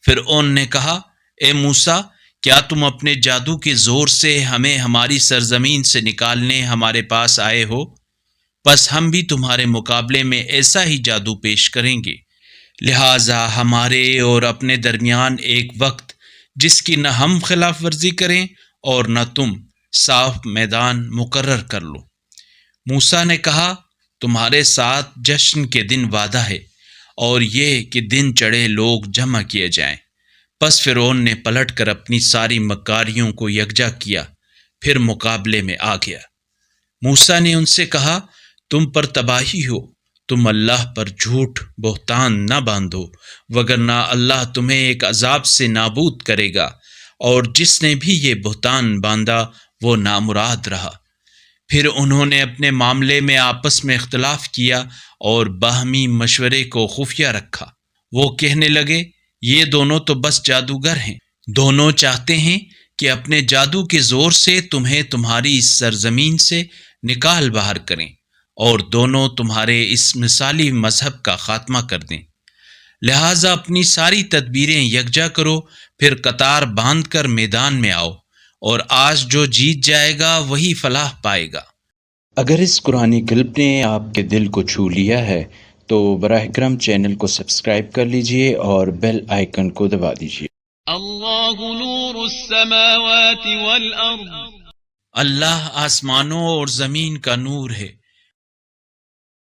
فرعون نے کہا، اے موسیٰ، کیا تم اپنے جادو کے زور سے ہمیں ہماری سرزمین سے نکالنے ہمارے پاس آئے ہو؟ بس ہم بھی تمہارے مقابلے میں ایسا ہی جادو پیش کریں گے، لہٰذا ہمارے اور اپنے درمیان ایک وقت جس کی نہ ہم خلاف ورزی کریں اور نہ تم، صاف میدان مقرر کر لو۔ موسیٰ نے کہا، تمہارے ساتھ جشن کے دن وعدہ ہے، اور یہ کہ دن چڑھے لوگ جمع کیے جائیں۔ پس فرعون نے پلٹ کر اپنی ساری مکاریوں کو یکجا کیا، پھر مقابلے میں آ گیا۔ موسیٰ نے ان سے کہا، تم پر تباہی ہو، تم اللہ پر جھوٹ بہتان نہ باندھو، وگرنہ اللہ تمہیں ایک عذاب سے نابود کرے گا، اور جس نے بھی یہ بہتان باندھا وہ نامراد رہا۔ پھر انہوں نے اپنے معاملے میں آپس میں اختلاف کیا اور باہمی مشورے کو خفیہ رکھا۔ وہ کہنے لگے، یہ دونوں تو بس جادوگر ہیں، دونوں چاہتے ہیں کہ اپنے جادو کے زور سے تمہیں تمہاری اس سرزمین سے نکال باہر کریں، اور دونوں تمہارے اس مثالی مذہب کا خاتمہ کر دیں۔ لہٰذا اپنی ساری تدبیریں یکجا کرو، پھر قطار باندھ کر میدان میں آؤ، اور آج جو جیت جائے گا وہی فلاح پائے گا۔ اگر اس قرآنی کلپ نے آپ کے دل کو چھو لیا ہے تو براہ کرم چینل کو سبسکرائب کر لیجئے اور بیل آئیکن کو دبا دیجئے۔ اللہ نور السماوات والارض، اللہ آسمانوں اور زمین کا نور ہے۔